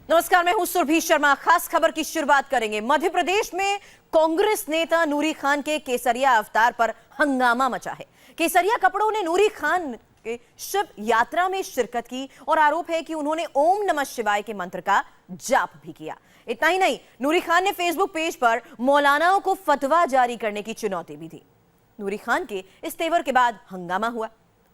नमस्कार, मैं हूं सुरभि शर्मा। खास खबर की शुरुआत करेंगे। मध्य प्रदेश में कांग्रेस नेता नूरी खान के केसरिया अवतार पर हंगामा मचा है। केसरिया कपड़ों ने नूरी खान के शिव यात्रा में शिरकत की और आरोप है कि उन्होंने ओम नमः शिवाय के मंत्र का जाप भी किया। इतना ही नहीं, नूरी खान ने फेसबुक पेज पर मौलानाओं को फतवा जारी करने की चुनौती भी दी। नूरी खान के इस तेवर के बाद हंगामा हुआ।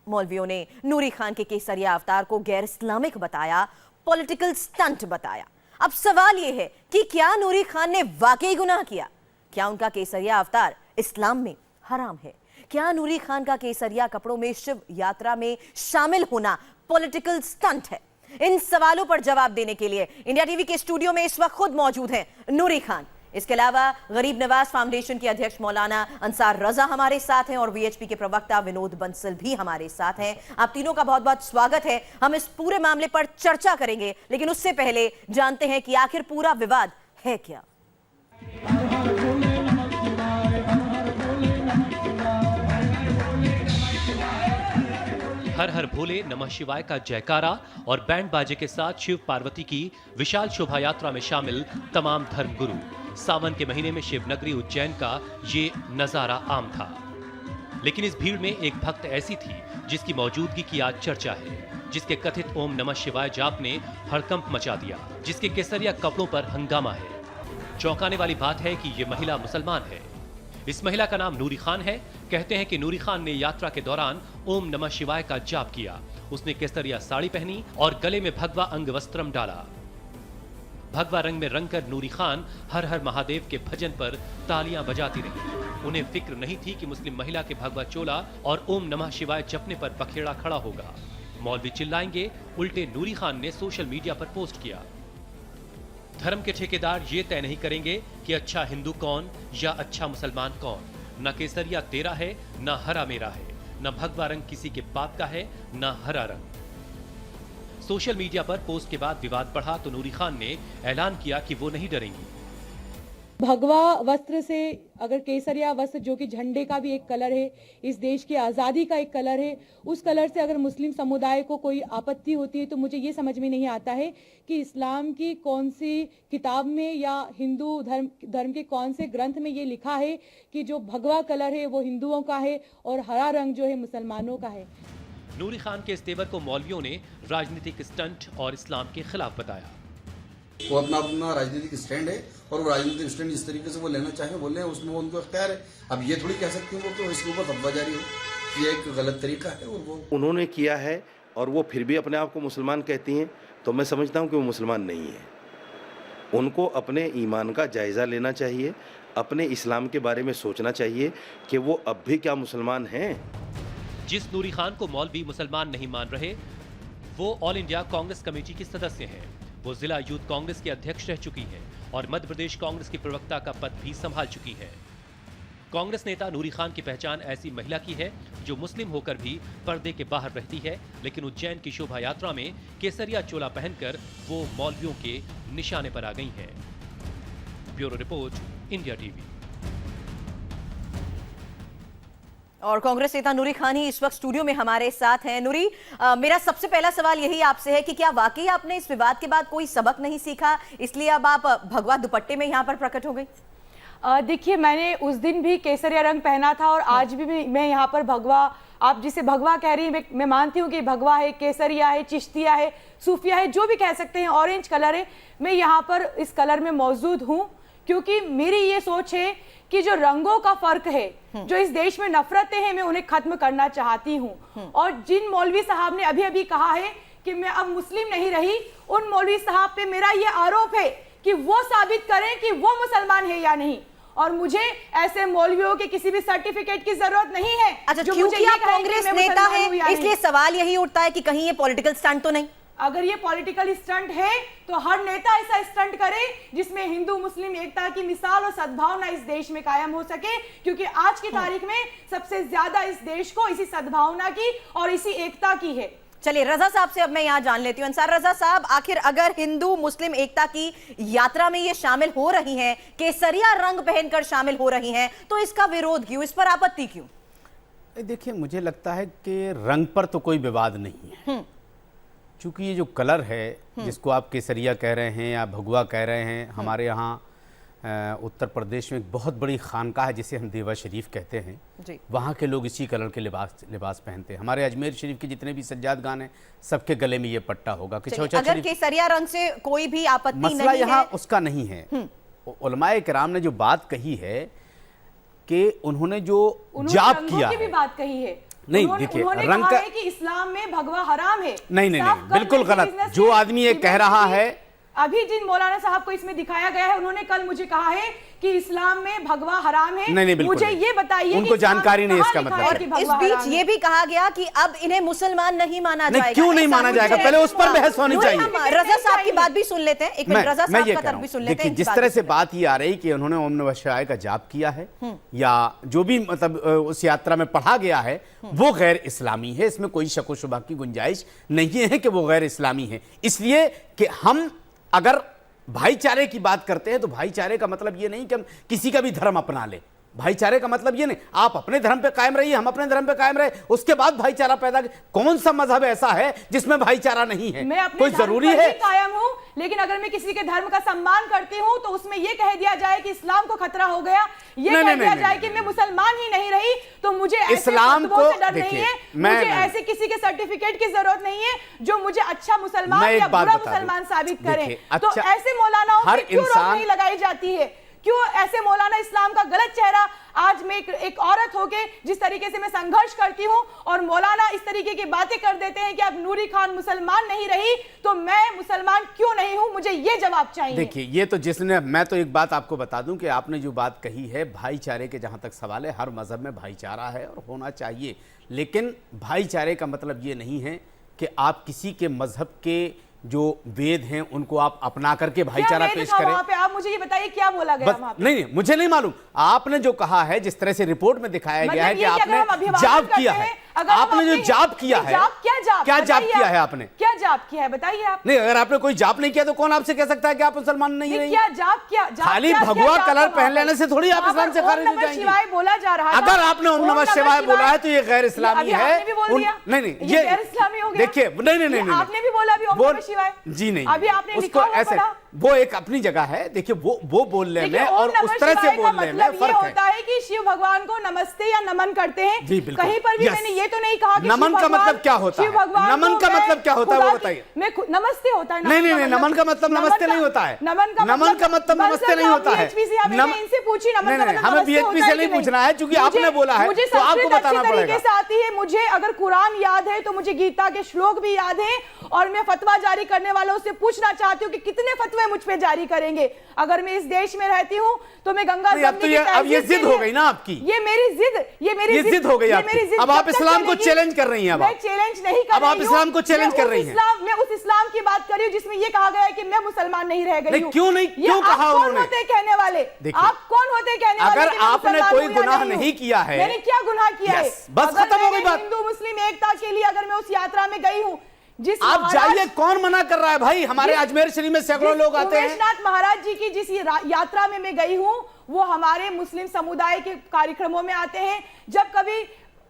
मौलवियों ने नूरी खान के केसरिया अवतार को गैर इस्लामिक बताया, पॉलिटिकल स्टंट बताया। अब सवाल यह है कि क्या नूरी खान ने वाकई गुनाह किया? क्या उनका केसरिया अवतार इस्लाम में हराम है? क्या नूरी खान का केसरिया कपड़ों में शिव यात्रा में शामिल होना पॉलिटिकल स्टंट है? इन सवालों पर जवाब देने के लिए इंडिया टीवी के स्टूडियो में इस वक्त खुद मौजूद हैं नूरी खान। इसके अलावा गरीब नवाज फाउंडेशन के अध्यक्ष मौलाना अंसार रजा हमारे साथ हैं और वीएचपी के प्रवक्ता विनोद बंसल भी हमारे साथ हैं। आप तीनों का बहुत बहुत स्वागत है। हम इस पूरे मामले पर चर्चा करेंगे, लेकिन उससे पहले जानते हैं कि आखिर पूरा विवाद है क्या। हर हर भोले नमः शिवाय का जयकारा और बैंड बाजे के साथ शिव पार्वती की विशाल शोभा यात्रा में शामिल तमाम धर्मगुरु। सावन के महीने में शिव नगरी उज्जैन का ये नजारा आम था, लेकिन इस भीड़ में एक भक्त ऐसी थी जिसकी मौजूदगी की आज चर्चा है, जिसके कथित ओम नमः शिवाय जाप ने हड़कंप मचा दिया, जिसके केसरिया कपड़ों पर हंगामा है। चौंकाने वाली बात है कि ये महिला मुसलमान है। इस महिला का नाम नूरी खान है। कहते हैं कि नूरी खान ने यात्रा के दौरान ओम नमः शिवाय का जाप किया। उसने केसरिया साड़ी पहनी और गले में भगवा अंग वस्त्रम डाला। भगवा रंग में रंगकर नूरी खान हर हर महादेव के भजन पर तालियां बजाती रही। उन्हें फिक्र नहीं थी कि मुस्लिम महिला के भगवा चोला और ओम नमः शिवाय जपने पर बखेड़ा खड़ा होगा। मौलवी चिल्लाएंगे, उल्टे नूरी खान ने सोशल मीडिया पर पोस्ट किया। धर्म के ठेकेदार ये तय नहीं करेंगे कि अच्छा हिंदू कौन या अच्छा मुसलमान कौन। न केसरिया तेरा है, न हरा मेरा है, न भगवा रंग किसी के बाप का है, न हरा रंग। सोशल मीडिया पर पोस्ट के बाद विवाद बढ़ा तो नूरी खान ने ऐलान किया कि वो नहीं डरेंगी। भगवा वस्त्र से, अगर केसरिया वस्त्र जो कि झंडे का भी एक कलर है, इस देश की आज़ादी का एक कलर है, उस कलर से अगर मुस्लिम समुदाय को कोई आपत्ति होती है तो मुझे ये समझ में नहीं आता है कि इस्लाम की कौन सी किताब में या हिंदू धर्म के कौन से ग्रंथ में ये लिखा है कि जो भगवा कलर है वो हिंदुओं का है और हरा रंग जो है मुसलमानों का है। नूरी खान के इस तेवर को मौलवियों ने राजनीतिक स्टंट और इस्लाम के खिलाफ बताया। वो अपना अपना राजनीतिक स्टैंड है और वो राजनीतिक स्टैंड जिस तरीके से वो लेना चाहे वो लें, उसमें वो उनको इख्तियार है। अब ये थोड़ी कह सकते हैं वो तो इसके ऊपर फतवा जारी हो, ये एक गलत तरीका है और वो उन्होंने किया है और वो फिर भी अपने आप को मुसलमान कहती हैं, तो मैं समझता हूँ कि वो मुसलमान नहीं है। उनको अपने ईमान का जायज़ा लेना चाहिए, अपने इस्लाम के बारे में सोचना चाहिए कि वो अब भी क्या मुसलमान हैं। जिस नूरी खान को मौलवी मुसलमान नहीं मान रहे, वो ऑल इंडिया कांग्रेस कमेटी की सदस्य हैं। वो जिला यूथ कांग्रेस के अध्यक्ष रह चुकी हैं और मध्य प्रदेश कांग्रेस की प्रवक्ता का पद भी संभाल चुकी हैं। कांग्रेस नेता नूरी खान की पहचान ऐसी महिला की है जो मुस्लिम होकर भी पर्दे के बाहर रहती है, लेकिन उज्जैन की शोभा यात्रा में केसरिया चोला पहनकर वो मौलवियों के निशाने पर आ गई हैं। Bureau report, India TV. और कांग्रेस नेता नूरी खान ही इस वक्त स्टूडियो में हमारे साथ हैं। नूरी, मेरा सबसे पहला सवाल यही आपसे है कि क्या वाकई आपने इस विवाद के बाद कोई सबक नहीं सीखा, इसलिए अब आप भगवा दुपट्टे में यहाँ पर प्रकट हो गई? देखिए, मैंने उस दिन भी केसरिया रंग पहना था और आज भी मैं यहाँ पर भगवा, आप जिसे भगवा कह रही हैं मैं मानती हूँ कि भगवा है, केसरिया है, चिश्तिया है, सूफिया है, जो भी कह सकते हैं, ऑरेंज कलर है। मैं यहाँ पर इस कलर में मौजूद हूँ क्योंकि मेरी ये सोच है कि जो रंगों का फर्क है, जो इस देश में नफरतें हैं, मैं उन्हें खत्म करना चाहती हूँ। और जिन मौलवी साहब ने अभी अभी कहा है कि मैं अब मुस्लिम नहीं रही, उन मौलवी साहब पे मेरा ये आरोप है कि वो साबित करें कि वो मुसलमान है या नहीं। और मुझे ऐसे मौलवियों के किसी भी सर्टिफिकेट की जरूरत नहीं है। अच्छा, क्योंकि आप कांग्रेस नेता हैं, इसलिए सवाल यही उठता है कि कहीं ये पॉलिटिकल स्टंट तो नहीं? अगर ये पॉलिटिकल स्टंट है तो हर नेता ऐसा स्टंट करे जिसमें हिंदू मुस्लिम एकता की मिसाल और सद्भावना इस देश में कायम हो सके, क्योंकि आज की तारीख में सबसे ज्यादा इस देश को इसी सद्भावना की और इसी एकता की है। चलिए, रजा साहब से अब मैं यहाँ जान लेती हूँ। अंसार रजा साहब, आखिर अगर हिंदू मुस्लिम एकता की यात्रा में ये शामिल हो रही हैं, केसरिया रंग पहनकर शामिल हो रही हैं, तो इसका विरोध क्यों, इस पर आपत्ति क्यों? देखिए, मुझे लगता है कि रंग पर तो कोई विवाद नहीं है, चूंकि ये जो कलर है जिसको आप केसरिया कह रहे हैं या भगवा कह रहे हैं, हमारे यहाँ उत्तर प्रदेश में एक बहुत बड़ी खानका है जिसे हम देवा शरीफ कहते हैं जी। वहाँ के लोग इसी कलर के लिबास पहनते हैं। हमारे अजमेर शरीफ के जितने भी सज्जादगान हैं सबके गले में ये पट्टा होगा कि चलिए, चौचा अगर शरीफ। केसरिया रंग से कोई भी आपत्ति मसला नहीं यहाँ है, उसका नहीं है। उलमाए किराम ने जो बात कही है कि उन्होंने जो उन्होंने जाप रंगों किया की भी है, बात कही है। नहीं, उन्होंने- देखिए, उन्होंने रंग कहा का- है कि इस्लाम में भगवा हराम है। नहीं नहीं साफ नहीं, कर बिल्कुल दें, गलत। बिजनेस जो में आदमी ये कह रहा है, अभी जिन मौलाना साहब को इसमें दिखाया गया है, उन्होंने कल मुझे कहा है कि इस्लाम में भगवा हराम है। नहीं, बिल्कुल मुझे नहीं। ये बताइए उनको कि इस्लाम जानकारी नहीं कहाँ इसका लिखा मतलब है है। कि इस भगवा बीच हराम ये है? भी कहा गया कि अब इन्हें मुसलमान नहीं माना नहीं, जाएगा। क्यों नहीं ऐसा माना मुझे जाएगा? पहले उस पर हुआ। बहस होनी नूरी चाहिए। हम रजा साहब की बात भी सुन लेते हैं। एक मिनट, रजा मैं साहब ये का कह रहा तर्क भी हूं, सुन लेते देखिए हैं। जिस तरह से बात ये आ रही कि उन्होंने ओम नमः शिवाय का जाप किया है या जो भी मतलब उस यात्रा में पढ़ा गया है वो गैर इस्लामी है, इसमें कोई शक व शुबा की गुंजाइश नहीं है कि वो गैर इस्लामी है। इसलिए कि हम अगर भाईचारे की बात करते हैं तो भाईचारे का मतलब ये नहीं कि हम किसी का भी धर्म अपना ले। भाईचारे का मतलब ये नहीं, आप अपने धर्म पे कायम रहिए, हम अपने धर्म पे कायम रहे, उसके बाद भाईचारा पैदा। कौन सा मजहब ऐसा है जिसमें भाईचारा नहीं है? मैं अपने कोई धर्म जरूरी पर है? भी कायम हूं, लेकिन अगर मैं किसी के धर्म का सम्मान करती हूं तो उसमें यह कह दिया जाए कि इस्लाम को खतरा हो गया, ये नहीं, कह नहीं, दिया नहीं, जाए नहीं, कि मैं मुसलमान ही नहीं रही, तो मुझे ऐसे इस्लाम फतवों से को डर नहीं देखिए, है। मैं- मुझे ऐसे किसी के सर्टिफिकेट की जरूरत नहीं है जो मुझे अच्छा मुसलमान मैं एक या बात बुरा बता दूं। मुसलमान साबित करें। देखिए, तो अच्छा, ऐसे मौलानाओं हर पर क्यों रोक इंसान- नहीं लगाई जाती है? क्यों ऐसे मौलाना इस्लाम का गलत चेहरा, आज मैं एक औरत होके जिस तरीके से मैं संघर्ष करती हूं और मौलाना इस तरीके की बातें कर देते हैं कि अब नूरी खान मुसलमान नहीं रही तो मैं मुसलमान क्यों नहीं हूं? मुझे ये जवाब चाहिए। देखिए, ये तो जिसने, मैं तो एक बात आपको बता दूं कि आपने जो बात कही है भाईचारे के जहां तक सवाल है, हर मजहब में भाईचारा है और होना चाहिए, लेकिन भाईचारे का मतलब ये नहीं है कि आप किसी के मजहब के जो वेद हैं उनको आप अपना करके भाईचारा पेश करें। वहां पे आप मुझे ये बताइए क्या बोला गया वहां पे? नहीं, मुझे नहीं मालूम। आपने जो कहा है, जिस तरह से रिपोर्ट में दिखाया गया है कि ये कि अगर हम आपने अभिवादन जाप करते किया हैं, है, अगर हम आपने जो अपने- जाप किया है, क्या जाप बताइए किया है आपने? क्या जाप किया है बताइए आप? नहीं, अगर आपने कोई जाप नहीं किया तो कौन आपसे कह सकता है कि आप मुसलमान नहीं रही? क्या जाप किया? खाली भगवा कलर पहन लेने से थोड़ी आप इस्लाम से खारिज हो जाएंगे। शिवाय बोला जा रहा है। अगर आपने ओम नमः शिवाय बोला है तो ये गैर इस्लामी है। आपने भी बोल दिया। नहीं, ये गैर इस्लामी हो गया। देखिए, नहीं, आपने भी बोला अभी ओम नमः शिवाय। जी नहीं, अभी आपने उसको लिखा हुआ ऐसे, पढ़ा। वो एक अपनी जगह है। देखिए, वो बोलने में देखिए, और ओम नमः उस तरह से शिवाय का बोलने में मतलब ये फर्क है। होता है कि शिव भगवान को नमस्ते या नमन करते हैं। जी, बिल्कुल। कहीं पर भी Yes. मैंने ये तो नहीं कहा कि नमन शिव का भगवान- मतलब क्या होता शिव है? भगवान नमन को का मैं मतलब क्या होता है वो खुदा की- बताइए। नमस्ते होता है। नहीं, नमन का मतलब नमस्ते नहीं होता है। नमन का मतलब नमस्ते नहीं होता है। इनसे पूछी नमन का मतलब हमें नमस्ते बीएचपी होता से है नहीं कि पूछना है, क्योंकि आपने बोला है मुझे तो आपको संस्कृत बताना अच्छी पड़ेगा। तरीके से आती है। मुझे अगर कुरान याद है तो मुझे गीता के श्लोक भी याद है और मैं फतवा जारी करने वालों से पूछना चाहती हूँ कि कितने फतवे मुझ पे जारी करेंगे। अगर मैं इस देश में रहती हूँ तो मैं गंगा नहीं, अब तो अब ये जिद हो गई ना आपकी। ये मेरी जिद हो गई आपकी। अब आप इस्लाम को चैलेंज कर रही हैं। मैं चैलेंज नहीं कर अब आप रही इस्लाम को चैलेंज कर रही हैं। मैं उस इस्लाम की बात कर रही हूँ जिसमें ये कहा गया है कि मैं मुसलमान नहीं रह गई नहीं, हूँ। क्यों नहीं? ये क्यों आप कहा कौन उन्होंने? होते कहने वाले? देखिए, आप कौन होते कहने वाले अगर कि मैं आपने मुसलमान कोई हूँ या गुनाह हूँ? नहीं किया है, मैंने क्या गुनाह किया है? Yes, बस अगर खत्म हो गई मैंने बात। हिंदू मुस्लिम एकता के लिए अगर मैं उस यात्रा में गई हूँ, जिस आप महाराज- जाइए, कौन मना कर रहा है भाई? हमारे जिस- अजमेर शरीफ में सैकड़ों लोग आते हैं। उमेशनाथ महाराज जी की जिस यात्रा में मैं गई हूँ वो हमारे मुस्लिम समुदाय के कार्यक्रमों में आते हैं। जब कभी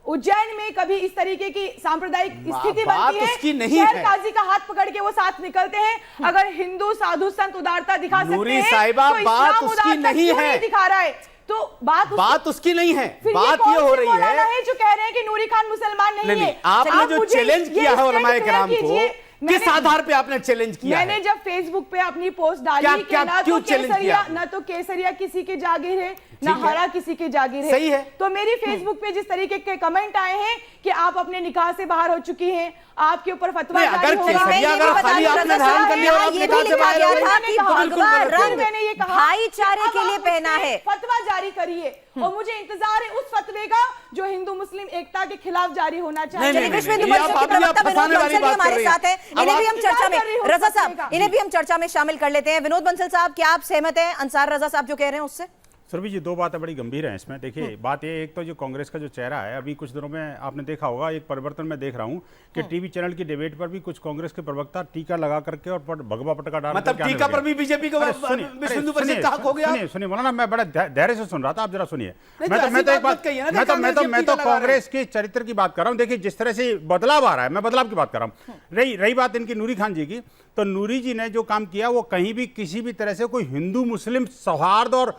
उज्जैन में कभी इस तरीके की सांप्रदायिक स्थिति बात बनती है, उसकी नहीं शहर है। काजी का हाथ पकड़ के वो साथ निकलते हैं। अगर हिंदू साधु संत उदारता दिखा सकते नूरी हैं साहिबा, तो बात इस्लाम उसकी उदारता नहीं क्यों है। दिखा रहा है? तो बात उसकी नहीं है। फिर बात कौन ये हो से रही मौलाना है जो कह रहे हैं कि नूरी खान मुसलमान नहीं नहीं, है। आपने आप जो मुझे चैलेंज ये किया है स्टेट उलमाए क्लियर किराम को, कीजिए। किस मैंने- आधार पे आपने चैलेंज किया मैंने है? जब फेसबुक पे अपनी पोस्ट डाली क्या- कि क्या- ना क्यों तो challenge किया केसरिया आपने? ना तो केसरिया किसी की जागीर है ना ठीक है। हरा किसी की जागीर है। सही है। तो मेरी फेसबुक पे जिस तरीके के कमेंट आए हैं कि आप अपने निकाह से बाहर हो चुकी हैं, आपके ऊपर फतवा नहीं, जारी अगर हो रहा है। केसरिया मैं ये अगर भी खाली बता दूं, आपने रजा धारण साहब, कर लिया और यहाँ आप ये निकाह भी से लिखा बाहर गया हो गए, था कि तो बिल्कुल भगवा गलत रंग है। मैंने ये कहा भाईचारे कि के अब लिए आप पहना उससे है। फतवा जारी करिए और मुझे इंतजार है उस फतवे का जो हिंदू मुस्लिम एकता के खिलाफ जारी होना चाहिए। नहीं, चलिए, विश्व हिंदू ये आप परिषद के अभी आप प्रवक्ता विनोद फंसाने वाली बंसल भी बात कर हमारे रही हैं। साथ हैं। अब इन्हें भी आप हम चर्चा में, इंतजार कर रही हूँ रजा फतवे साहब, का। इन्हें भी हम चर्चा में शामिल कर लेते हैं। विनोद बंसल साहब, क्या आप सहमत हैं अंसार रजा साहब जो कह रहे हैं उससे? सुरभि जी, दो बातें बड़ी गंभीर हैं इसमें। देखिए, बात ये, एक तो जो कांग्रेस का जो चेहरा है, अभी कुछ दिनों में आपने देखा होगा एक परिवर्तन मैं देख रहा हूँ कि टीवी चैनल की डिबेट पर भी कुछ कांग्रेस के प्रवक्ता टीका लगा करके और भगवा पटका डाल मतलब टीका पर भी बीजेपी को विश्व हिंदू परिषद का हक हो गया। सुनिए मौलाना, मैं बड़ा धैर्य से सुन रहा था, आप जरा सुनिए। नहीं, मैं तो तो ऐसी एक बात बात मत कहिए ना, मैं तो टीका लगा रहे कांग्रेस के चरित्र की बात कर रहा हूँ। देखिए, जिस तरह से बदलाव आ रहा है, मैं बदलाव की बात कर रहा हूँ। रही बात इनकी नूरी खान जी की, तो नूरी जी ने जो काम किया वो कहीं भी किसी भी तरह से कोई हिंदू मुस्लिम सौहार्द और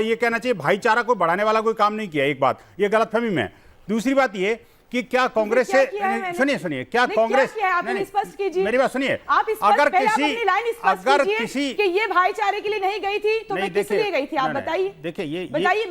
ये कहना चाहिए भाईचारा को बढ़ाने वाला कोई काम नहीं किया। एक बात ये गलतफहमी में। दूसरी बात ये कि क्या कांग्रेस से, सुनिए क्या कांग्रेस, मेरी बात सुनिए, अगर किसी कि ये भाईचारे के लिए नहीं गई थी तो मैं किस लिए गई थी, आप बताइए। देखिए, ये बताइए,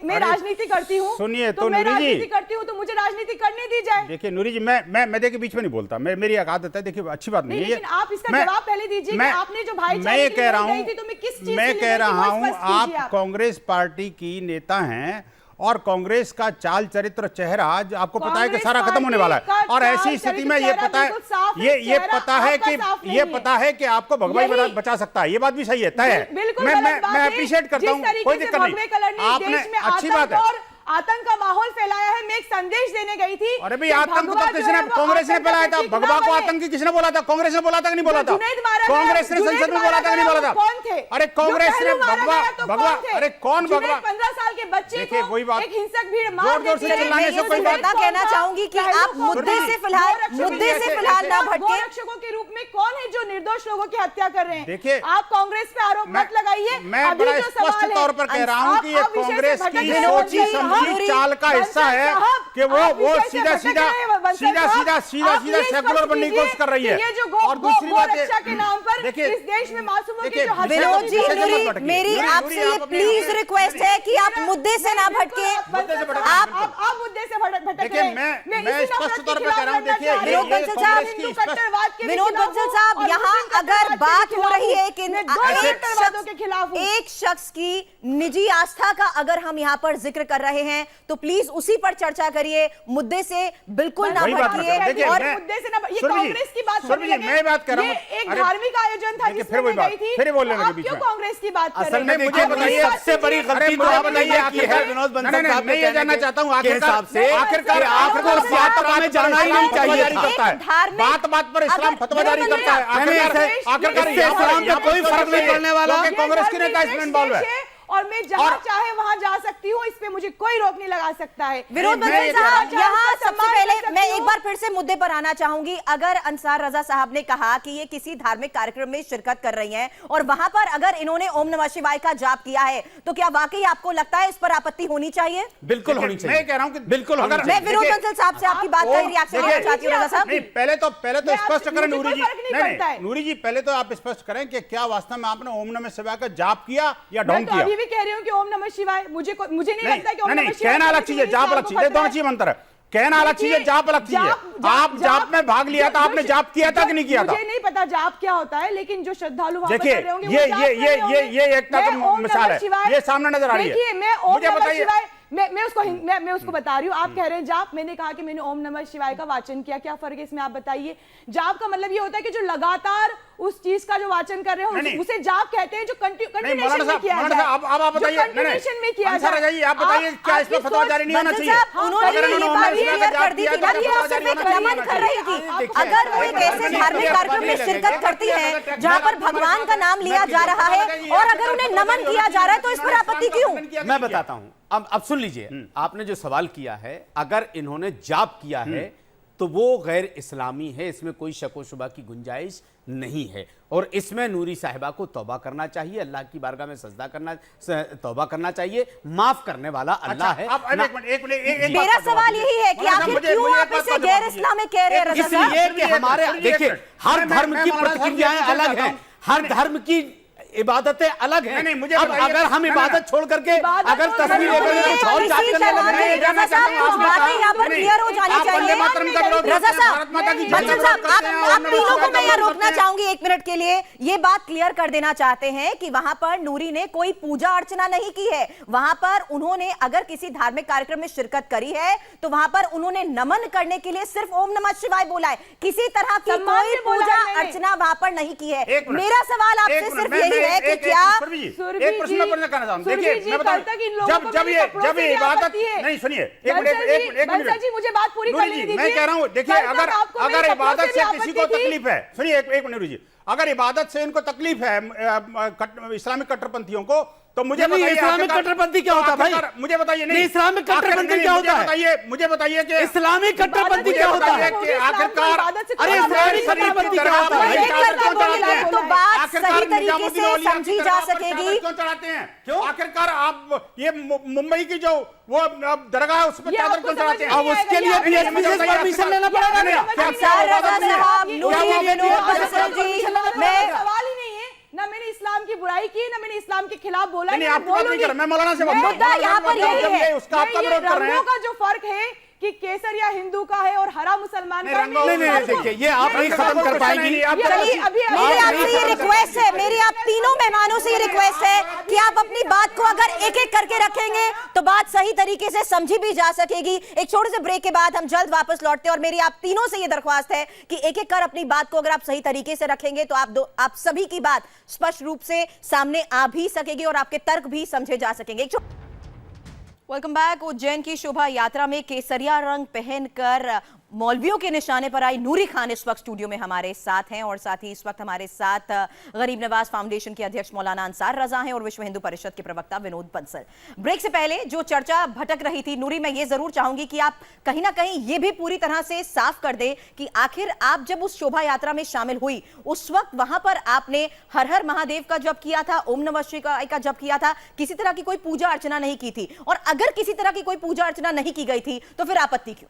मैं राजनीति करती हूँ, सुनिए तो मैं राजनीति करती हूँ तो मुझे राजनीति करने दी जाए। देखिए नूरी जी, मैं देखिए बीच में नहीं बोलता, मेरी एक आदत है। देखिए, अच्छी बात नहीं है, लेकिन आप इसका जवाब पहले दीजिए कि आपने जो भाईचारे के लिए गई थी तो मैं किस चीज मैं कह रहा हूँ, आप कांग्रेस पार्टी की नेता हैं और कांग्रेस का चाल चरित्र चेहरा आज आपको पता है कि सारा खत्म होने वाला है। और ऐसी स्थिति में ये पता है, ये पता है कि आपको भगवाई बचा सकता है। ये बात भी सही है, तय है। मैं अप्रिशिएट करता हूँ, कोई दिक्कत नहीं। आपने अच्छी बात है, आतंक का माहौल फैलाया है, मैं एक संदेश देने गई थी। अरे भाई, आतंक तो किसने, कांग्रेस ने फैलाया था। भगवा को आतंकी किसने बोला था? कांग्रेस ने बोला था कि नहीं बोला था? कांग्रेस ने संसद में बोला था कि नहीं बोला था? कौन थे? अरे कांग्रेस ने भगवा, अरे कौन भगवा? 15 साल के बच्चे को वही बात, एक हिंसक भीड़ मार जोर-जोर से देती है। चिल्लाने से कोई बात कहना चाहूंगी कि आप मुद्दे से फिलहाल ना भटके। रक्षकों के रूप में कौन है जो निर्दोष लोगों की हत्या कर रहे हैं? देखिए, आप कांग्रेस पे आरोप मत लगाइए। मैं बड़ा स्पष्ट तौर पर कह रहा हूं कि ये कांग्रेस की सोची समझी चाल का हिस्सा है कि वो सीधा सेकुलर बनने की कोशिश कर रही है। और दूसरी बात के नाम पर देखिए, इस देश में मासूमों की जो विनोद जी, मेरी आपसे ये प्लीज रिक्वेस्ट है कि आप मुद्दे से ना भटके। आप मुद्दे से भटक देखिए, मैं स्पष्ट तौर पर कह रहा हूं। देखिए, विनोद बंसल साहब, यहाँ अगर बात हो रही है कि एक शख्स की निजी आस्था का अगर हम यहाँ पर जिक्र कर रहे हैं तो प्लीज उसी पर चर्चा करिए, मुद्दे से बिल्कुल ना भटकिए। और मुद्दे से ना, ये कांग्रेस की बात करने लगे। मैं बात कर रहा हूं, एक धार्मिक आयोजन था जिसमें मैं गई थी, फिर बोलने लगे बीच में। क्यों कांग्रेस की बात कर रहे हैं? असल में मुझे बताइए, सबसे बड़ी गलती तो आपने ये की है विनोद बंसल साहब। मैं ये जानना चाहता हूं आखिरकार आपको यात्रा में जाना ही नहीं चाहिए था। बात पर इस्लाम फतवा जारी करता है। आखिरकार इस्लाम पे कोई फर्क नहीं पड़ने वाला। कांग्रेस की नेता इसमें इन्वॉल्व है और मैं जहां चाहे वहां जा सकती हूं, इस पे मुझे कोई रोक नहीं लगा सकता है। विनोद बंसल साहब, यहाँ सबसे पहले मैं एक बार फिर से मुद्दे पर आना चाहूंगी। अगर अंसार रजा साहब ने कहा कि ये किसी धार्मिक कार्यक्रम में शिरकत कर रही हैं और वहां पर अगर इन्होंने ओम नमः शिवाय का जाप किया है तो क्या वाकई आपको लगता है इस पर आपत्ति होनी चाहिए? बिल्कुल होनी चाहिए। मैं कह रहा हूं कि बिल्कुल होनी मैं विनोद बंसल साहब से आपकी बात का रिएक्शन लेना चाहती हूं। रजा साहब, पहले तो स्पष्ट करें नूरी जी। नहीं, नूरी जी, पहले तो आप स्पष्ट करें कि क्या वास्तव में आपने ओम नमः शिवाय का जाप किया या ढोंग किया? अभी भी कह रही हूं कि ओम नमः शिवाय, मुझे नहीं लगता कि ओम नमः शिवाय कहना अलग चीज है, जाप अलग चीज है। दोनों चीज अंतर है। कहना अलग चीज है, जाप अलग चीज है। आप जाप में भाग लिया था, आपने जाप किया था कि नहीं किया था? मुझे नहीं पता जाप क्या होता है, लेकिन जो श्रद्धालु वहां देखिए, ये एक मिसाल है, ये सामने नजर आ रही है। देखिए, मैं उसको बता रही हूँ। आप कह रहे हैं जाप, मैंने कहा कि मैंने ओम नमः शिवाय का वाचन किया, क्या फर्क है इसमें आप बताइए? जाप का मतलब ये होता है कि जो लगातार उस चीज का जो वाचन कर रहे हो उसे जाप कहते हैं, जो कंटिन्यूएशन में किया जाए। आप बताइए, कंटिन्यूएशन में किया जाए। आप बताइए, क्या इस पर फतवा जारी नहीं होना चाहिए? अगर वो एक ऐसे धार्मिक कार्यक्रम में शिरकत करती है जहाँ पर भगवान का नाम लिया जा रहा है और अगर उन्हें नमन किया जा रहा है तो इस पर आपत्ति क्यों? मैं बताता हूं। अब सुन लीजिए, आपने जो सवाल किया है, अगर इन्होंने जाप किया है तो वो गैर इस्लामी है, इसमें कोई शक व शुबा की गुंजाइश नहीं है। और इसमें नूरी साहिबा को तौबा करना चाहिए, अल्लाह की बारगाह में सजदा करना, तौबा करना चाहिए। माफ करने वाला अल्लाह है। मेरा सवाल यही है कि आखिर क्यों आप इसे गैर इस्लामिक कह रहे हैं? इसलिए कि हमारे, देखिए, हर धर्म की प्रतिक्रियाएं अलग हैं, हर धर्म की इबादतें अलग हैं। अब अगर हम इबादत छोड़ करके अगर तस्वीर लेकर कुछ और जाप करने लगे, रजा साहब, बातें यहाँ पर क्लियर हो जानी चाहिए। रजा साहब, बंसल साहब, आप तीनों को मैं यहाँ रोकना चाहूंगी 1 मिनट के लिए। ये बात क्लियर कर देना चाहते हैं कि वहां पर नूरी ने कोई पूजा अर्चना नहीं की है। वहां पर उन्होंने अगर किसी धार्मिक कार्यक्रम में शिरकत करी है तो वहां पर उन्होंने नमन करने के लिए सिर्फ ओम नमः शिवाय बोला है, किसी तरह की कोई पूजा अर्चना वहां पर नहीं की है। मेरा सवाल आपसे सिर्फ यही है कि क्या एक प्रश्न मैं करना चाहता हूं। देखिए मैं बताऊं, जब ये इबादत नहीं, सुनिए एक मिनट जी, मुझे बात पूरी करने दीजिए। मैं कह रहा हूं, देखिए अगर इबादत से किसी को तकलीफ है, सुनिए एक मिनट रुकिए, अगर इबादत से इनको तकलीफ है इस्लामिक कट्टरपंथियों को, तो मुझे बताइए इस्लामिक कट्टरपंथी क्या होता है भाई? मुझे बताइए। नहीं, इस्लामिक कट्टरपंथी क्या होता है? मुझे बताइए कि इस्लामिक कट्टरपंथी क्या होता है? आखिरकार अरे इस्लामिक कट्टरपंथी क्या होता है? तो बात सही तरीके से समझी जा सकेगी। क्यों चढ़ाते हैं? क्यों आखिरकार आप ये मुंबई की जो वो दरगाह है उस पर चादर क्यों चढ़ाते हैं? अब उसके लिए बीएसपी से परमिशन लेना पड़ेगा ना? सवाल ही नहीं है ना, मैंने इस्लाम की बुराई की, ना मैंने इस्लाम के खिलाफ बोला। नहीं, आपकी बात नहीं कर रहा, मैं मौलाना से मुद्दा यहाँ पर यही है, उसका आपका विरोध कर रहे हैं। रंगों का जो फर्क है कि केसरिया हिंदू का है और हरा मुसलमान का। नहीं, देखिए ये आप नहीं खत्म कर पाएंगी। मेरी आपसे ये रिक्वेस्ट है, मेरी आप तीनों मेहमानों से ये रिक्वेस्ट है कि आप अपनी बात को अगर एक एक करके रखेंगे तो बात सही तरीके से समझी भी जा सकेगी। एक छोटे से ब्रेक के बाद हम जल्द वापस लौटते हैं और मेरी आप तीनों से ये दरख्वास्त है कि एक एक कर अपनी बात को अगर आप सही तरीके से रखेंगे तो आप सभी की बात स्पष्ट रूप से सामने आ भी सकेगी और आपके तर्क भी समझे जा सकेंगे। Welcome back. उज्जैन की शोभा यात्रा में केसरिया रंग पहनकर मौलवियों के निशाने पर आई नूरी खान इस वक्त स्टूडियो में हमारे साथ हैं और साथ ही इस वक्त हमारे साथ गरीब नवाज फाउंडेशन के अध्यक्ष मौलाना अंसार रजा हैं और विश्व हिंदू परिषद के प्रवक्ता विनोद बंसल। ब्रेक से पहले जो चर्चा भटक रही थी, नूरी, मैं ये जरूर चाहूंगी कि आप कहीं ना कहीं ये भी पूरी तरह से साफ कर दे कि आखिर आप जब उस शोभा यात्रा में शामिल हुई उस वक्त वहां पर आपने हर हर महादेव का जप किया था, ओम नमः शिवाय का जप किया था, किसी तरह की कोई पूजा अर्चना नहीं की थी? और अगर किसी तरह की कोई पूजा अर्चना नहीं की गई थी तो फिर आपत्ति क्यों?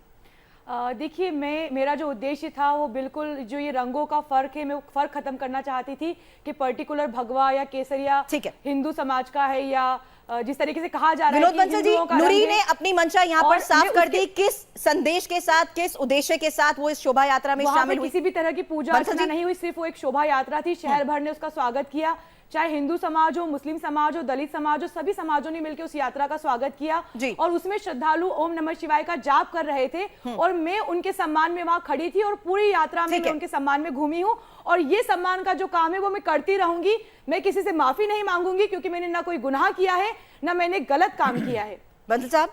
देखिए, मेरा जो उद्देश्य था वो बिल्कुल जो ये रंगों का फर्क है, मैं वो फर्क खत्म करना चाहती थी कि पर्टिकुलर भगवा या केसरिया हिंदू समाज का है या जिस तरीके से कहा जा रहा है। विनोद बंसल जी, नूरी ने अपनी मंशा यहाँ पर साफ कर दी, किस संदेश के साथ, किस उद्देश्य के साथ वो इस शोभा यात्रा में शामिल हुई? किसी भी तरह की पूजा अर्चना नहीं हुई, सिर्फ वो एक शोभा यात्रा थी। शहर भर ने उसका स्वागत किया, चाहे हिंदू समाज हो, मुस्लिम समाज हो, दलित समाज हो, सभी समाजों ने मिलकर उस यात्रा का स्वागत किया और उसमें श्रद्धालु ओम नमः शिवाय का जाप कर रहे थे और मैं उनके सम्मान में वहां खड़ी थी और पूरी यात्रा में मैं उनके सम्मान में घूमी हूं और ये सम्मान का जो काम है वो मैं करती रहूंगी। मैं किसी से माफी नहीं मांगूंगी क्योंकि मैंने ना कोई गुनाह किया है ना मैंने गलत काम किया है। बंसल साहब,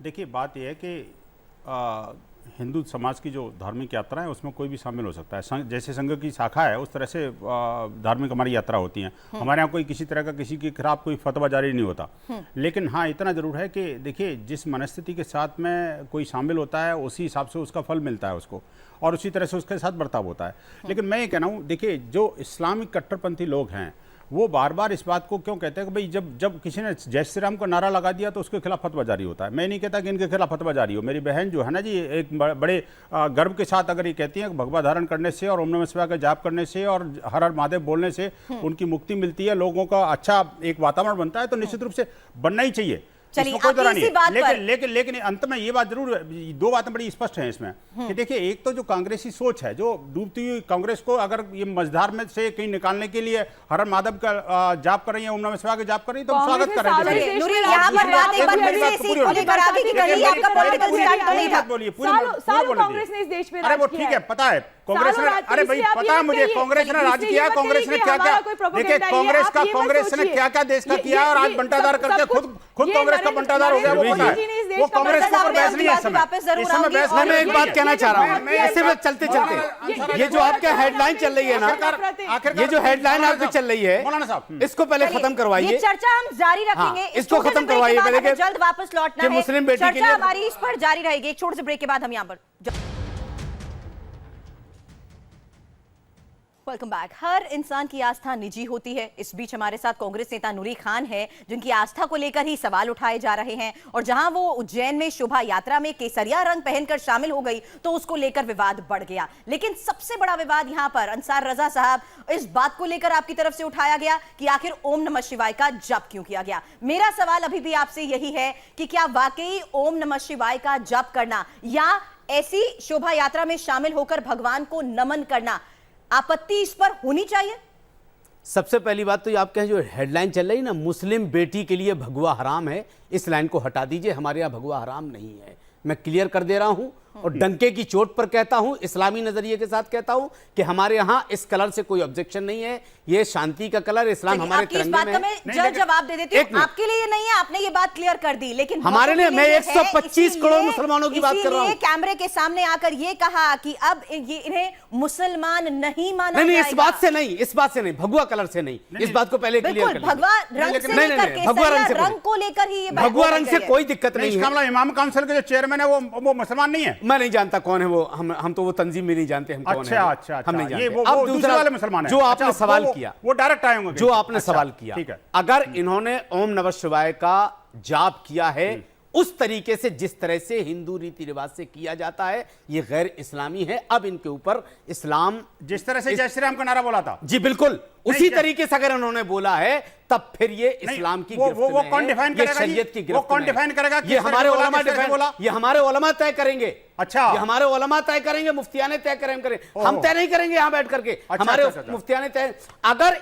देखिए बात यह है कि हिंदू समाज की जो धार्मिक यात्रा है उसमें कोई भी शामिल हो सकता है। जैसे संघ की शाखा है उस तरह से धार्मिक हमारी यात्रा होती है। हमारे यहाँ कोई किसी तरह का किसी के खिलाफ कोई फतवा जारी नहीं होता। लेकिन हाँ, इतना जरूर है कि देखिए, जिस मनस्थिति के साथ में कोई शामिल होता है उसी हिसाब से उसका फल मिलता है उसको और उसी तरह से उसके साथ बर्ताव होता है। लेकिन मैं ये कहना हूँ, देखिए, जो इस्लामिक कट्टरपंथी लोग हैं वो बार बार इस बात को क्यों कहते हैं कि भाई जब किसी ने जय श्री राम का नारा लगा दिया तो उसके खिलाफ फतवा जारी होता है। मैं नहीं कहता कि इनके खिलाफ फतवा जारी हो। मेरी बहन जो है ना जी, एक बड़े गर्व के साथ अगर ये कहती है कि भगवा धारण करने से और ओम नमः शिवाय का जाप करने से और हर हर महादेव बोलने से उनकी मुक्ति मिलती है, लोगों का अच्छा एक वातावरण बनता है, तो निश्चित रूप से बनना ही चाहिए। लेकिन अंत में ये बात जरूर, दो बातें बड़ी स्पष्ट हैं इसमें कि देखिए, एक तो जो कांग्रेसी सोच है, जो डूबती हुई कांग्रेस को अगर ये मझधार में से कहीं निकालने के लिए हर माधव का जाप कर रही है, ओम नमः शिवाय का जाप कर रही है, तो हम स्वागत कर रहे हैं। अरे वो ठीक है, पता है कांग्रेस ने, अरे भाई पता है मुझे, कांग्रेस ने राज किया, कांग्रेस ने क्या क्या, देखिए कांग्रेस ने क्या क्या देश का किया और आज बंटाधार करके खुद कांग्रेस का बंटाधार हो गया। वो कांग्रेस के ऊपर बहस नहीं है इस समय बहस नहीं। मैं एक बात कहना चाह रहा हूँ, ऐसे में चलते चलते ये जो आपका हेडलाइन चल रही है ना, ये जो हेडलाइन आपकी चल रही है, मौलाना साहब इसको पहले खत्म करवाइए। ये चर्चा हम जारी रखेंगे, इसको खत्म करवाइए पहले, जल्द वापस लौटना है। मुस्लिम बेटी के लिए हमारी इस पर जारी रहेगी। एक छोटे से ब्रेक के बाद हम यहाँ पर वेलकम बैक। हर इंसान की आस्था निजी होती है। इस बीच हमारे साथ कांग्रेस नेता नूरी खान है जिनकी आस्था को लेकर ही सवाल उठाए जा रहे हैं और जहां वो उज्जैन में शोभा यात्रा में केसरिया रंग पहनकर शामिल हो गई तो उसको लेकर विवाद बढ़ गया। लेकिन सबसे बड़ा विवाद यहां पर अंसार रजा साहब, इस बात को लेकर आपकी तरफ से उठाया गया कि आखिर ओम नमः शिवाय का जप क्यों किया गया। मेरा सवाल अभी भी आपसे यही है कि क्या वाकई ओम नमः शिवाय का जप करना या ऐसी शोभा यात्रा में शामिल होकर भगवान को नमन करना, आपत्ति इस पर होनी चाहिए? सबसे पहली बात तो ये आपके जो हेडलाइन चल रही है ना, मुस्लिम बेटी के लिए भगवा हराम है, इस लाइन को हटा दीजिए। हमारे यहाँ भगवा हराम नहीं है, मैं क्लियर कर दे रहा हूं और डंके की चोट पर कहता हूं, इस्लामी नजरिए के साथ कहता हूं कि हमारे यहां इस कलर से कोई ऑब्जेक्शन नहीं है। ये शांति का कलर, इस्लाम हमारे आपकी इस तिरंगे बात में का है। मैं जवाब दे देती हूँ। आपके लिए नहीं है, आपने ये बात क्लियर कर दी, लेकिन हमारे लिए, मैं है, 125 करोड़ मुसलमानों की बात कर रहा हूं। कैमरे के सामने आकर ये कहा कि अब ये इन्हें मुसलमान नहीं माना नहीं, जाएगा। इस बात से नहीं, इस बात से नहीं, भगवा कलर से नहीं, इस बात को पहले क्लियर कर भगवा रंग से नहीं, लेकर नहीं, भगवा रंग से रंग को लेकर ही ये बात भगवा बोली रंग से गई है। कोई दिक्कत नहीं इसका है। मतलब इमाम काउंसिल के जो चेयरमैन है वो मुसलमान नहीं है। मैं नहीं जानता कौन है वो, हम तो वो तंजीम में नहीं जानते हम कौन अच्छा है। अच्छा, हम नहीं ये जानते। वो अब दूसरे वाले मुसलमान है जो आपने अच्छा, सवाल किया, वो डायरेक्ट आए होंगे, जो आपने अच्छा, सवाल किया, ठीक है। अगर इन्होंने ओम नमः शिवाय का जाप किया है उस तरीके से जिस तरह से हिंदू रीति रिवाज से किया जाता है, ये गैर इस्लामी है। अब इनके ऊपर इस्लाम, जिस तरह से जय श्री राम का नारा बोला था, जी बिल्कुल उसी तरीके से अगर उन्होंने बोला है, तब फिर ये इस्लाम की गिरफ्त में वो है, कौन डिफाइन ये करेगा? शरीयत की वो गिरफ्त कौन में है। डिफाइन करेगा? ये हमारे उलमा बोला? ये हमारे उलमा तय करेंगे। अच्छा, ये हमारे उलमा तय करेंगे, मुफ्तियाने तय करेंगे, हम तय नहीं करेंगे यहाँ बैठ करके। हमारे मुफ्तियाने तय, अगर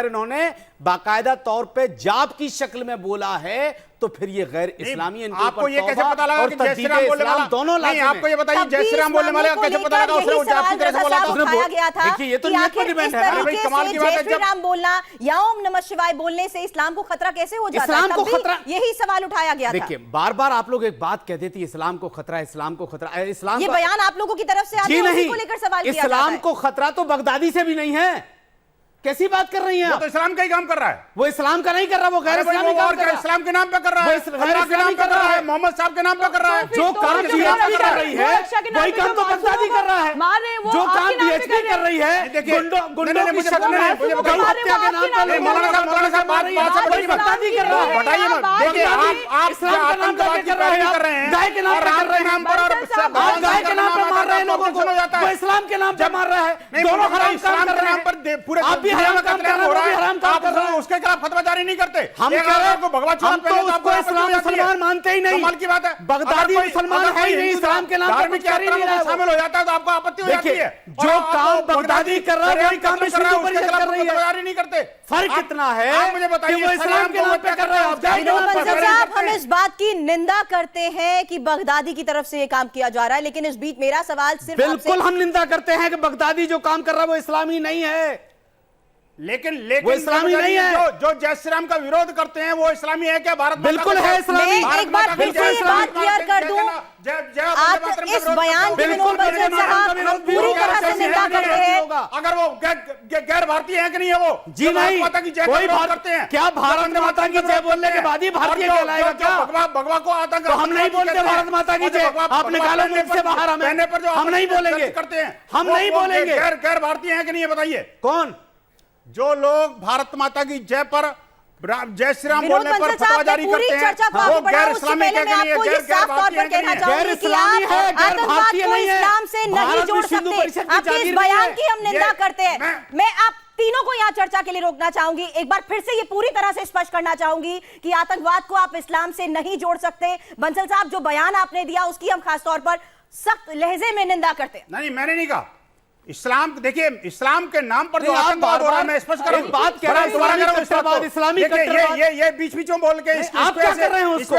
इन्होंने बाकायदा तौर पे जाप की शक्ल में बोला है तो फिर ये गैर इस्लामी है। आपको ये कैसे पता लगा कि जय श्री राम बोलने वाला दोनों नहीं? आपको ये बताइए, जय श्री राम बोलने वाले का कैसे पता लगा? उसने जाप की तरह से बोला था। उठाया गया था। देखिए, ये तो नियत पर डिपेंड है। भाई, कमाल की बात है। जय श्री राम बोलना या ओम नमः शिवाय बोलने से इस्लाम को खतरा कैसे हो जाता है? इस्लाम को तब भी खतरा, यही सवाल उठाया गया था। देखिए, बार बार आप लोग एक बात कहते थे, इस्लाम को खतरा, इस्लाम को खतरा, इस्लाम ये बयान आप लोगों की तरफ से आते जी हैं, उसी नहीं, को लेकर सवाल किया जाता इस्लाम है। को खतरा तो बगदादी से भी नहीं है। कैसी बात कर रही हैं वो आप? तो इस्लाम का ही काम कर रहा है। वो इस्लाम का नहीं कर रहा, वो गैर इस्लामी काम कर रहा है। इस्लाम के नाम पे कर रहा है, अल्लाह के नाम पे कर रहा है, मोहम्मद साहब के नाम पे कर रहा है। जो काम बीएसपी कर रही है वही काम तो बगदादी कर रहा है। जो काम बीएसपी कर रही है, गुंडों की शक्ल में गौ हत्या के नाम पर मौलाना साहब बात से वही बगदादी कर रहा है। बताइए मत। देखिए, आप इस्लाम के नाम पर कर रहे हैं, गाय के नाम पर कर रहे हैं, आप गाय के नाम पर मार रहे हैं लोगों को, वो इस्लाम के नाम पर मार रहा है। दोनों हराम काम कर रहे हैं। पूरे आप भी हराम काम कर रहे हैं, वो भी हराम काम कर रहे हैं। उसके खिलाफ फतवा जारी नहीं करते। हम कह रहे हैं, भगवा हम तो उसको इस्लाम मुसलमान मानते ही नहीं। कमाल की बात है। बगदादी मुसलमान है ही नहीं, इस्लाम के नाम पर कुछ कर ही नहीं रहा है। शामिल हो जाता है तो आपको आपत्ति हो जाती है। देखिए, जो काम बगदादी कर रहा है वही काम विश्व हिंदू परिषद कर रही है। जारी नहीं करते। फर्क कितना है आप मुझे बताइए, कि वो इस्लाम के नाम पे कर रहे हैं, आप जाए विनोद बंसल साहब, हम इस बात की निंदा करते हैं कि बगदादी की तरफ से ये काम किया जा रहा है, लेकिन इस बीच मेरा सवाल सिर्फ बिल्कुल हम निंदा करते हैं कि बगदादी जो काम कर रहा है वो इस्लामी नहीं है। लेकिन वो इस्लामी नहीं है। जो जय श्री राम का विरोध करते हैं वो इस्लामी है क्या? भारत बिल्कुल है इस्लामी। मैं एक बार फिर से ये बात क्लियर कर दूं, आप इस बयान की विनोद बंसल साहब हम पूरी तरह से निंदा करते हैं। अगर वो गैर भारतीय है कि नहीं है वो? जी नहीं, कोई बात करते हैं। क्या भारत माता की जय बोलने के बाद ही भारतीय कहलाएगा क्या? भगवा को आतंक, तो हम नहीं बोलते भारत माता की जय, आप निकालो मुझ से बाहर हमें, हम नहीं बोलेंगे करते हैं, हम नहीं बोलेंगे। गैर भारतीय है कि नहीं है बताइए? कौन? जो लोग भारत माता की जय पर जय श्री राम विनोद बोलने पर बंसल फतवा साहब, जारी मैं पूरी करते हैं, चर्चा को वो आगे बढ़ाऊं गैर उससे इस्लामी पहले मैं आपको ये साफ तौर पर कहना चाहूंगी कि आप आतंकवाद को इस्लाम से नहीं जोड़ सकते। आपके इस बयान की हम निंदा करते हैं। मैं आप तीनों को यहाँ चर्चा के लिए रोकना चाहूंगी। एक बार फिर से ये पूरी तरह से स्पष्ट करना चाहूंगी कि आतंकवाद को आप इस्लाम से नहीं जोड़ सकते। बंसल साहब, जो बयान आपने दिया उसकी हम खासतौर पर सख्त लहजे में निंदा करते हैं। नहीं, मैंने नहीं कहा। इस्लाम, देखिए, इस्लाम के नाम पर जो आतंकवाद हो रहा है, मैं स्पष्ट कर रहा हूं, बात कह रहा हूं, इस्लामी कट्टरवाद, ये बीच में बोल के आप क्या कर रहे हैं उसको?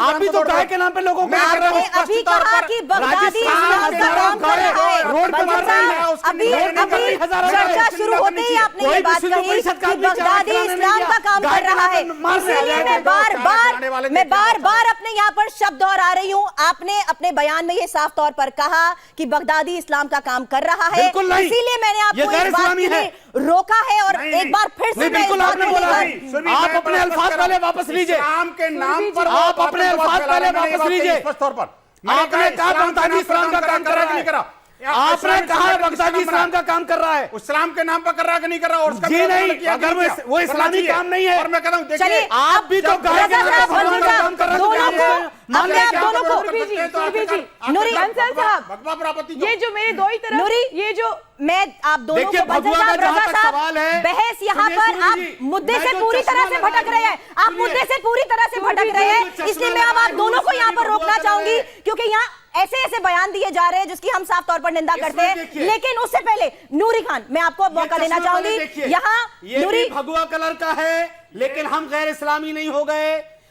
आप भी तो गाय के नाम पे लोगों को मार रहे हो। अभी कहा कि बगदादी इस्लाम का काम कर रहा है, रोड पे मार रहे हैं। अभी चर्चा शुरू होते ही आपने ये बात कही कि बगदादी इस्लाम का काम कर रहा है। इसीलिए मैं बार बार अपने यहाँ पर शब्द दोहरा रही हूँ। आपने अपने बयान में ये साफ तौर पर कहा कि बगदादी इस्लाम का काम कर रहा है, इसीलिए मैंने आपको इस बात के लिए रोका है। और एक बार फिर से बिल्कुल आपने बोला है, आप अपने अल्फाज पहले वापस लीजिए। इस्लाम के नाम पर आप अपने अल्फाज पहले वापस लीजिए। स्पष्ट तौर पर आपने कहा बगदादी इस्लाम का काम कर रहा है, आपने कहा बगदादी इस्लाम का काम कर रहा है। इस्लाम के नाम पर कर रहा है कि नहीं कर रहा? और उसका जी नहीं, अगर वो इस्लामी काम नहीं है। और मैं कहता हूं, देखिए, आप भी तो गाय के नाम पर भगवान का काम कर रहे हो। ये जो मेरे दो ही तरफ, ये जो मैं आप दोनों देखिए, को बंसल साहब, रजा साहब, बहस यहाँ पर आप मुद्दे से पूरी तरह से भटक रहे हैं। आप मुद्दे से पूरी तरह से भटक रहे हैं, इसलिए मैं अब आप दोनों को यहाँ पर रोकना चाहूंगी, क्योंकि यहाँ ऐसे ऐसे बयान दिए जा रहे हैं जिसकी हम साफ तौर पर निंदा करते हैं। लेकिन उससे पहले नूरी खान, मैं आपको मौका देना चाहूंगी। यहाँ नूरी भगवा कलर का है, लेकिन हम गैर इस्लामी नहीं हो गए।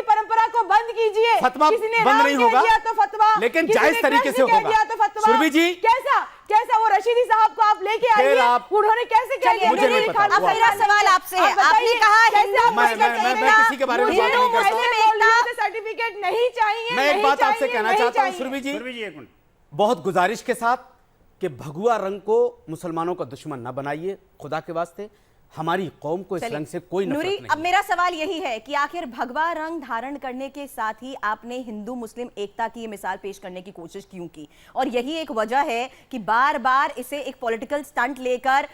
की परंपरा परंपरा को बंद कीजिए। फतवा किसी ने बंद राम नहीं कह होगा, दिया तो फतवा, लेकिन किसी जायज ने तरीके से कृष्ण कह होगा। दिया तो फतवा। सुरभि जी, कैसा वो रशीदी साहब को आप लेके आइए, उन्होंने कैसे कह दिया? मुझे नहीं पता। अब मेरा सवाल आपसे है, आपने कहा हिंदू मैं किसी के बारे में बात नहीं कर सकता। सर्टिफिकेट नहीं चाहिए। मैं एक बात आपसे कहना चाहता हूँ सुरभि जी, एक मिनट, बहुत गुजारिश के साथ कि भगवा रंग को मुसलमानों का दुश्मन ना बनाइए, खुदा के वास्ते। हमारी कौम को इस रंग से कोई नफरत नूरी, नहीं। अब मेरा सवाल यही है कि आखिर भगवा रंग धारण करने के साथ ही आपने हिंदू मुस्लिम एकता की ये मिसाल पेश करने की कोशिश क्यों की? और यही एक वजह है कि बार बार इसे एक पॉलिटिकल स्टंट लेकर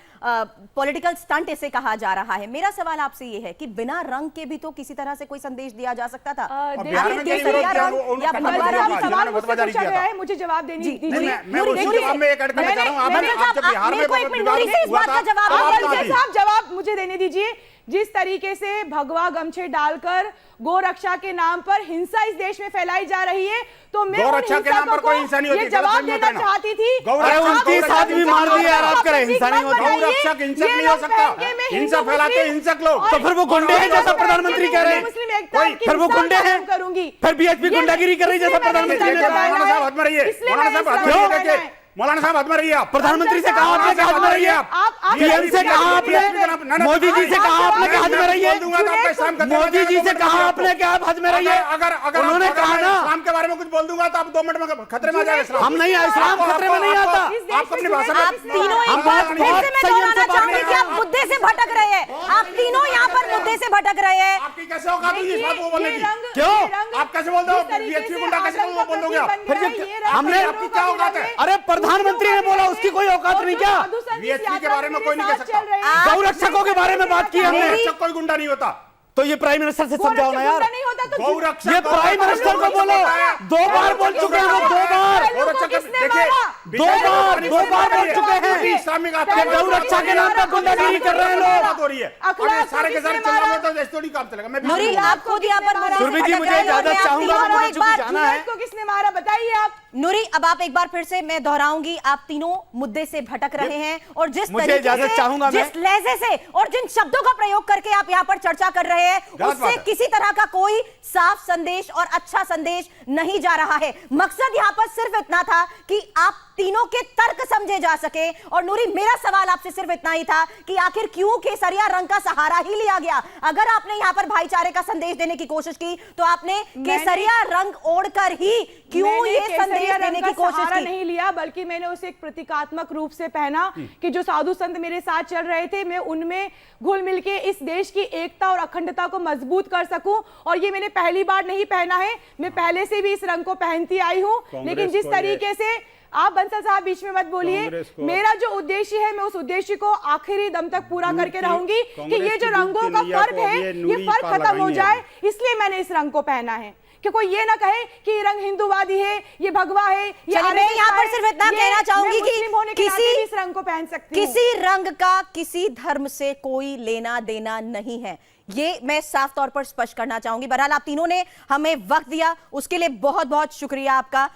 पॉलिटिकल स्टंट इसे कहा जा रहा है। मेरा सवाल आपसे ये है कि बिना रंग के भी तो किसी तरह से कोई संदेश दिया जा सकता था। बिहार में कई विरोध किया, उन्होंने भगवा रंग सवाल मुझसे पूछा गया है, मुझे जवाब देने दीजिए। मैं उसी जवाब में एक ऐड करना चाह रहा हूं। आप जब बिहार में जवाब मुझे देने दीजिए। जिस तरीके से भगवा गमछे डालकर गोरक्षा के नाम पर हिंसा इस देश में फैलाई जा रही है, तो मैं गोरक्षा के नाम पर कोई हिंसा नहीं होती, ये जवाब देना चाहती थी। अरे उनकी साथ भी मार दिया यार, आप करें हिंसा नहीं होती। गौरक्षक हिंसक नहीं हो सकता, हिंसा फैलाते हिंसक लोग। तो फिर वो गुंडे हैं जैसा प्रधानमंत्री कह रहे हैं, फिर वो गुंडे हैं, करूंगी। फिर बीएचपी गुंडागिरी कर रही जैसा प्रधानमंत्री ने कहा। मौलाना साहब हद में रहिए, मौलाना साहब हद में रहिए, मौलाना साहब हद में रहिए। आप प्रधानमंत्री से कहा आपने कि हद में रहिए, पीएम से कहा आपने, मोदी जी से कहा आपने कि हद में रहिए, मोदी जी से कहा आपने कि आप हद में रहिए। अगर उन्होंने कहा ना इस्लाम के बारे में कुछ बोल दूंगा तो आप 2 मिनट में खतरे में आ जाएगा। हम नहीं, इस्लाम खतरे में नहीं आता। आप अपनी भाषा में आप तीनों एक बात फिर से मैं दोहराना चाहूंगी कि आप मुद्दे से भटक रहे हैं। आप तीनों यहाँ पर मुद्दे से भटक रहे हैं। आपकी कैसे औकात हुई इस बात को बोलने की? क्यों? आप कैसे बोलते हो? बीएचपी गुंडा कैसे बोलोगे आप? हमने आपकी क्या औकात है? अरे प्रधानमंत्री ने बोला, उसकी कोई औकात नहीं क्या? बीएचपी के बारे में कोई नहीं कह सकता। गौरक्षकों के बारे में बात की हमने, गौरक्षक कोई गुंडा नहीं होता। तो ये प्राइम मिनिस्टर से समझाओ ना यार। नहीं होता तो गौरक्षक ये प्राइम मिनिस्टर को बोलो, 2 बार बोल चुके हैं वो, 2 बार बोल चुके हैं इस्लामिक कि गौरक्षा के नाम पर गुंडागिरी कर रहे हैं लोग। हो रही है और सारे के सारे चल रहे तो ऐसे थोड़ी काम चलेगा। मैं नूरी, आप खुद यहाँ पर मुद्दे से सुरभि जी, भटक मुझे रहे हैं और इजाजत मैं आप चाहूंगा, तीनों को मुझे एक चूंकि बार जाना है। को किसने मारा बताइए आप। नूरी, अब आप एक बार फिर से मैं दोहराऊंगी, आप तीनों मुद्दे से भटक रहे हैं और जिस मुझे तरीके इजाजत से, चाहूंगा मैं। जिस लहजे से और जिन शब्दों का प्रयोग करके आप यहाँ पर चर्चा कर रहे हैं, बात उससे है। किसी तरह का कोई साफ संदेश और अच्छा संदेश नहीं जा रहा है। मकसद यहाँ पर सिर्फ इतना था कि आप तीनों के तर्क समझे जा सके। और नूरी, मेरा सवाल आपसे सिर्फ इतना ही था कि आखिर क्यों केसरिया रंग का सहारा ही लिया गया? अगर आपने यहाँ पर भाईचारे का संदेश देने की कोशिश की तो आपने केसरिया रंग ओढ़कर ही क्यों ये संदेश देने की कोशिश की? नहीं लिया, बल्कि मैंने उसे एक प्रतीकात्मक रूप से पहना कि जो साधु संत मेरे साथ चल रहे थे, मैं उनमें घुल मिल के इस देश की एकता और अखंडता को मजबूत कर सकूं। और ये मैंने पहली बार नहीं पहना है, मैं पहले से भी इस रंग को पहनती आई हूं। लेकिन जिस तरीके से आप बंसल साहब बीच में मत बोलिए, मेरा जो उद्देश्य है मैं उस उद्देश्य को आखिरी दम तक पूरा करके रहूंगी कि ये जो रंगों का फर्क है ये फर्क खत्म हो जाए, इसलिए मैंने इस रंग को पहना है कि कोई ये ना कहे कि ये रंग हिंदूवादी है, ये भगवा है। मैं यहाँ पर सिर्फ इतना कहना चाहूंगी कि किसी इस रंग को पहन सकती हूं। किसी रंग का किसी धर्म से कोई लेना देना नहीं है, ये मैं साफ तौर पर स्पष्ट करना चाहूंगी। बहरहाल आप तीनों ने हमें वक्त दिया, उसके लिए बहुत बहुत शुक्रिया आपका।